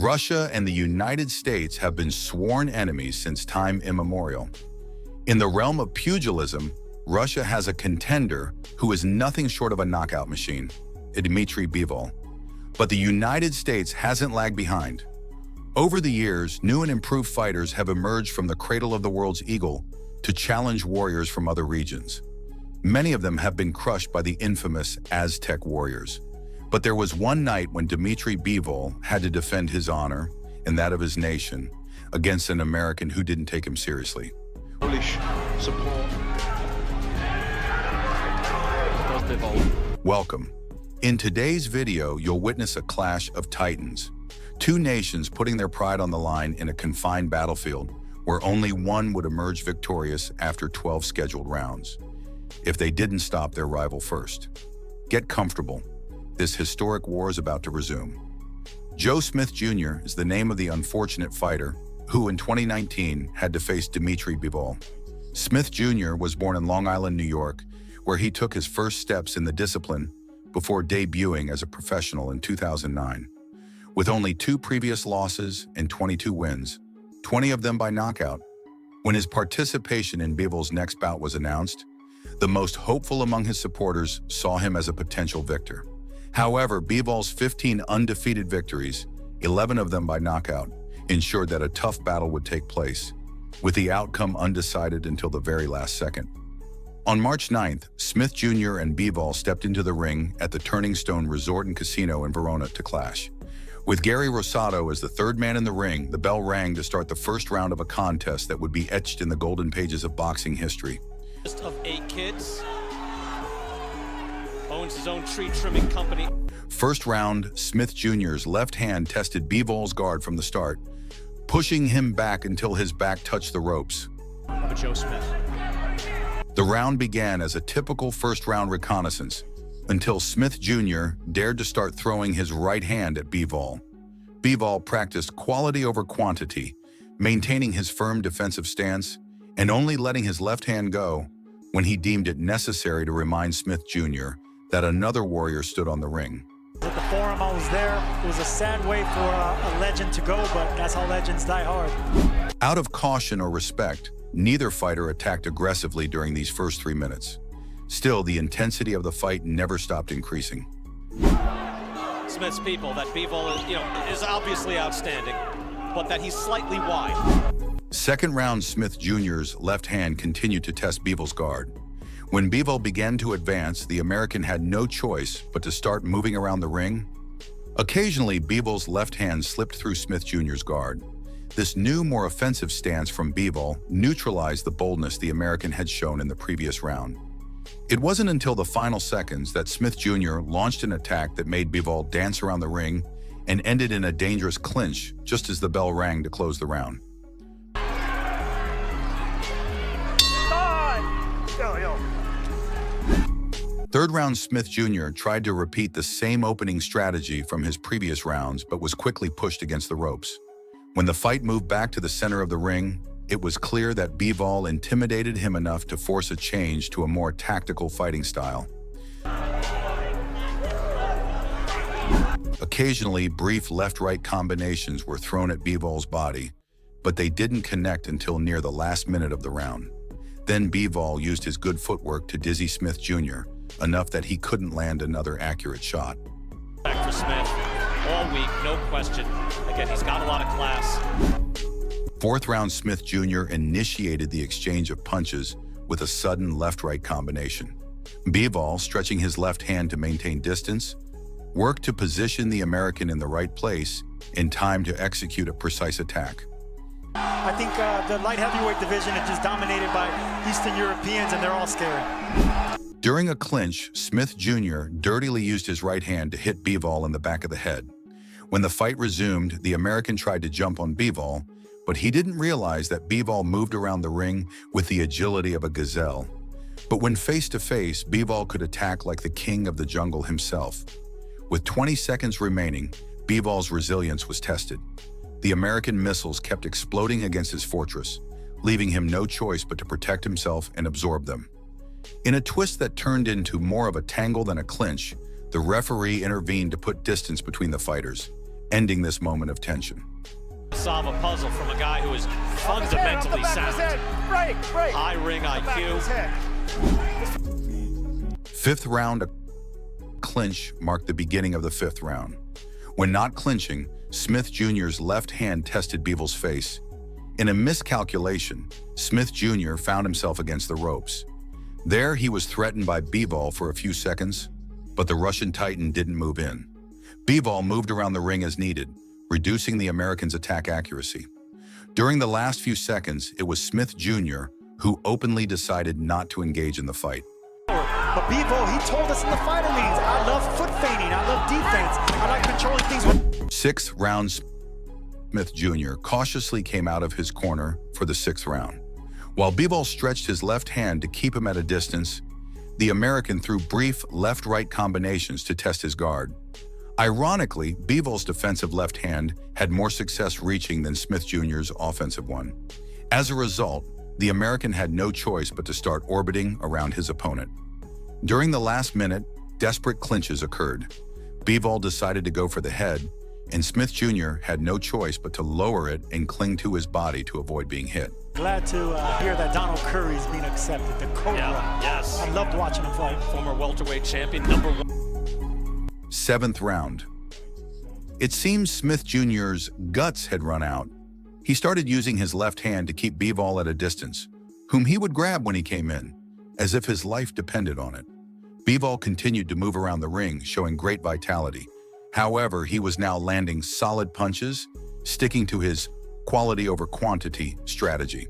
Russia and the United States have been sworn enemies since time immemorial. In the realm of pugilism, Russia has a contender who is nothing short of a knockout machine, Dimitri Bivol. But the United States hasn't lagged behind. Over the years, new and improved fighters have emerged from the cradle of the world's eagle to challenge warriors from other regions. Many of them have been crushed by the infamous Aztec warriors. But there was one night when Dimitri Bivol had to defend his honor and that of his nation against an American who didn't take him seriously. Polish support. Welcome. In today's video, you'll witness a clash of titans. Two nations putting their pride on the line in a confined battlefield where only one would emerge victorious after 12 scheduled rounds, if they didn't stop their rival first. Get comfortable. This historic war is about to resume. Joe Smith Jr. is the name of the unfortunate fighter who in 2019 had to face Dimitri Bivol. Smith Jr. was born in Long Island, New York, where he took his first steps in the discipline before debuting as a professional in 2009. With only 2 previous losses and 22 wins, 20 of them by knockout. When his participation in Bivol's next bout was announced, the most hopeful among his supporters saw him as a potential victor. However, Bivol's 15 undefeated victories, 11 of them by knockout, ensured that a tough battle would take place, with the outcome undecided until the very last second. On March 9th, Smith Jr. and Bivol stepped into the ring at the Turning Stone Resort and Casino in Verona to clash. With Gary Rosado as the third man in the ring, the bell rang to start the first round of a contest that would be etched in the golden pages of boxing history. Of 8 kids, owns his own tree trimming company. First round, Smith Jr.'s left hand tested Bivol's guard from the start, pushing him back until his back touched the ropes. Of Joe Smith. The round began as a typical first-round reconnaissance until Smith Jr. dared to start throwing his right hand at Bivol. Bivol practiced quality over quantity, maintaining his firm defensive stance and only letting his left hand go when he deemed it necessary to remind Smith Jr. that another warrior stood on the ring. At the forum, I was there. It was a sad way for a legend to go, but that's how legends die hard. Out of caution or respect, neither fighter attacked aggressively during these first 3 minutes. Still, the intensity of the fight never stopped increasing. Smith's people, that Bivol is obviously outstanding, but that he's slightly wide. Second round, Smith Jr.'s left hand continued to test Bivol's guard. When Bivol began to advance, the American had no choice but to start moving around the ring. Occasionally, Bivol's left hand slipped through Smith Jr.'s guard. This new, more offensive stance from Bivol neutralized the boldness the American had shown in the previous round. It wasn't until the final seconds that Smith Jr. launched an attack that made Bivol dance around the ring and ended in a dangerous clinch just as the bell rang to close the round. Third round, Smith Jr. tried to repeat the same opening strategy from his previous rounds, but was quickly pushed against the ropes. When the fight moved back to the center of the ring, it was clear that Bivol intimidated him enough to force a change to a more tactical fighting style. Occasionally, brief left-right combinations were thrown at Bivol's body, but they didn't connect until near the last minute of the round. Then Bivol used his good footwork to dizzy Smith Jr., enough that he couldn't land another accurate shot. Back for Smith all week, no question. Again, he's got a lot of class. Fourth round, Smith Jr. initiated the exchange of punches with a sudden left-right combination. Bivol, stretching his left hand to maintain distance, worked to position the American in the right place in time to execute a precise attack. I think the light heavyweight division is just dominated by Eastern Europeans, and they're all scary. During a clinch, Smith Jr. dirtily used his right hand to hit Bivol in the back of the head. When the fight resumed, the American tried to jump on Bivol, but he didn't realize that Bivol moved around the ring with the agility of a gazelle. But when face-to-face, Bivol could attack like the king of the jungle himself. With 20 seconds remaining, Bivol's resilience was tested. The American missiles kept exploding against his fortress, leaving him no choice but to protect himself and absorb them. In a twist that turned into more of a tangle than a clinch, the referee intervened to put distance between the fighters, ending this moment of tension. Solve a puzzle from a guy who is fundamentally sound. High ring IQ. Fifth round, a clinch marked the beginning of the fifth round. When not clinching, Smith Jr.'s left hand tested Bivol's face. In a miscalculation, Smith Jr. found himself against the ropes. There, he was threatened by Bivol for a few seconds, but the Russian Titan didn't move in. Bivol moved around the ring as needed, reducing the Americans' attack accuracy. During the last few seconds, it was Smith Jr. who openly decided not to engage in the fight. But Bivol, he told us in the fighter meetings, I love foot feigning, I love defense, I like controlling things. Sixth round, Smith Jr. cautiously came out of his corner for the sixth round. While Bivol stretched his left hand to keep him at a distance, the American threw brief left-right combinations to test his guard. Ironically, Bivol's defensive left hand had more success reaching than Smith Jr.'s offensive one. As a result, the American had no choice but to start orbiting around his opponent. During the last minute, desperate clinches occurred. Bivol decided to go for the head, and Smith Jr. had no choice but to lower it and cling to his body to avoid being hit. Glad to hear that Donald Curry's being accepted, the Cobra. Yeah, yes. I loved watching him fight. Former welterweight champion, #1. Seventh round. It seems Smith Jr.'s guts had run out. He started using his left hand to keep Bivol at a distance, whom he would grab when he came in, as if his life depended on it. Bivol continued to move around the ring, showing great vitality. However, he was now landing solid punches, sticking to his quality over quantity strategy.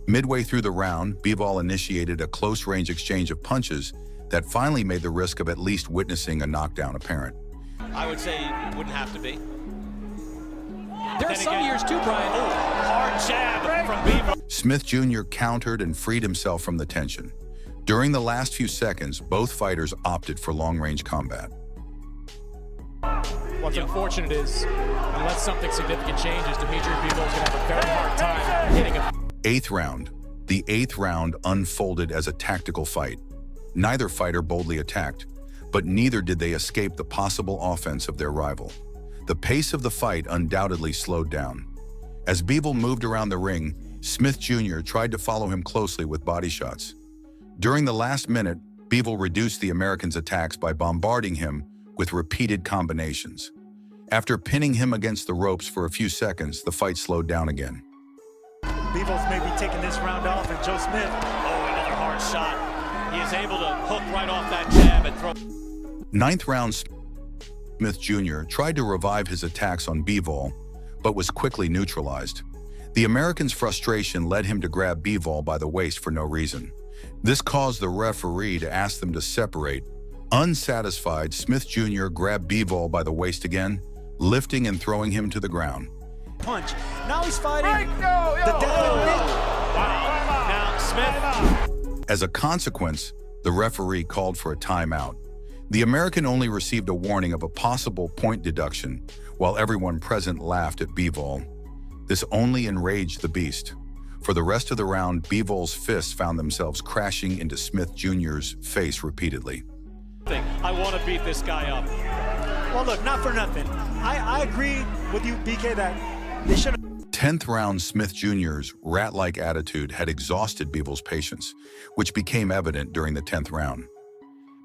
Midway through the round, Bivol initiated a close-range exchange of punches that finally made the risk of at least witnessing a knockdown apparent. I would say it wouldn't have to be. There are some years too, Brian. Oh, hard jab from Bivol. Smith Jr. countered and freed himself from the tension. During the last few seconds, both fighters opted for long-range combat. What's unfortunate is, unless something significant changes, Dimitri Bivol is going to have a very hard time hitting him. Eighth round. The eighth round unfolded as a tactical fight. Neither fighter boldly attacked, but neither did they escape the possible offense of their rival. The pace of the fight undoubtedly slowed down. As Bivol moved around the ring, Smith Jr. tried to follow him closely with body shots. During the last minute, Bivol reduced the American's attacks by bombarding him with repeated combinations. After pinning him against the ropes for a few seconds, the fight slowed down again. Bivol's maybe taking this round off, and Joe Smith. Oh, another hard shot. He is able to hook right off that jab and throw. Ninth round, Smith Jr. tried to revive his attacks on Bivol, but was quickly neutralized. The American's frustration led him to grab Bivol by the waist for no reason. This caused the referee to ask them to separate. Unsatisfied, Smith Jr. grabbed Bivol by the waist again, lifting and throwing him to the ground. Punch. Now he's fighting the death. Wow. Now, Smith. As a consequence, the referee called for a timeout. The American only received a warning of a possible point deduction, while everyone present laughed at Bivol. This only enraged the beast. For the rest of the round, Bivol's fists found themselves crashing into Smith Jr.'s face repeatedly. I want to beat this guy up. Well, look, not for nothing. I agree with you, BK, that they should have. 10th round, Smith Jr.'s rat-like attitude had exhausted Bivol's patience, which became evident during the 10th round.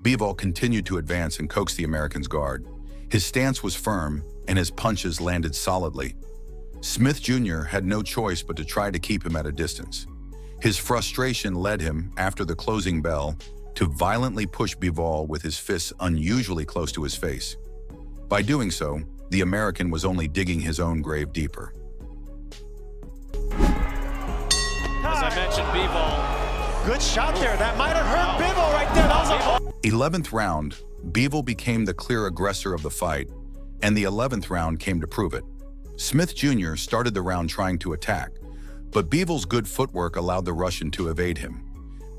Bivol continued to advance and coax the American's guard. His stance was firm, and his punches landed solidly. Smith Jr. had no choice but to try to keep him at a distance. His frustration led him, after the closing bell, to violently push Bivol with his fists unusually close to his face. By doing so, the American was only digging his own grave deeper. As I mentioned, Bivol. Good shot there. That might have hurt Bivol right there. That was a 11th round, Bivol became the clear aggressor of the fight, and the 11th round came to prove it. Smith Jr. started the round trying to attack, but Bivol's good footwork allowed the Russian to evade him.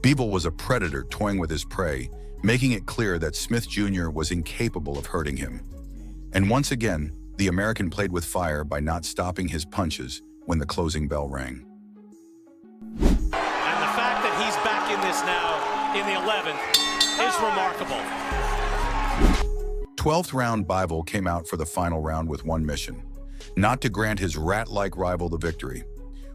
Bivol was a predator toying with his prey, making it clear that Smith Jr. was incapable of hurting him. And once again, the American played with fire by not stopping his punches when the closing bell rang. And the fact that he's back in this now, in the 11th, is remarkable. 12th round, Bivol came out for the final round with one mission: not to grant his rat-like rival the victory.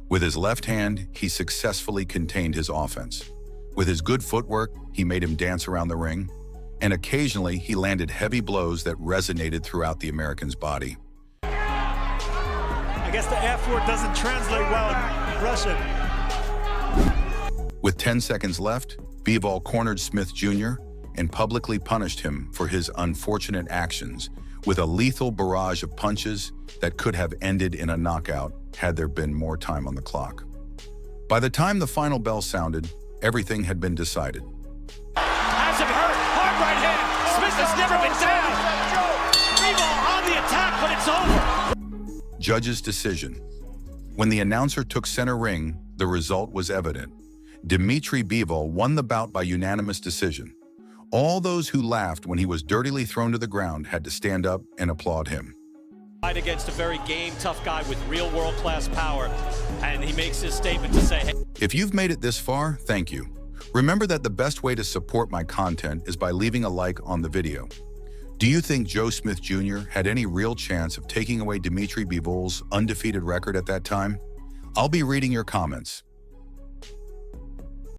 With his left hand, he successfully contained his offense. With his good footwork, he made him dance around the ring, and occasionally he landed heavy blows that resonated throughout the American's body. I guess the F word doesn't translate well in Russian. With 10 seconds left, Bivol cornered Smith Jr. and publicly punished him for his unfortunate actions with a lethal barrage of punches that could have ended in a knockout had there been more time on the clock. By the time the final bell sounded, everything had been decided. Has him hurt. Hard right hand. Smith has never been down. Bivol on the attack, but it's over. Judge's decision. When the announcer took center ring, the result was evident. Dimitri Bivol won the bout by unanimous decision. All those who laughed when he was dirtily thrown to the ground had to stand up and applaud him. Fight against a very game, tough guy with real world-class power, and he makes his statement to say, hey. If you've made it this far, thank you. Remember that the best way to support my content is by leaving a like on the video. Do you think Joe Smith Jr. had any real chance of taking away Dimitri Bivol's undefeated record at that time? I'll be reading your comments.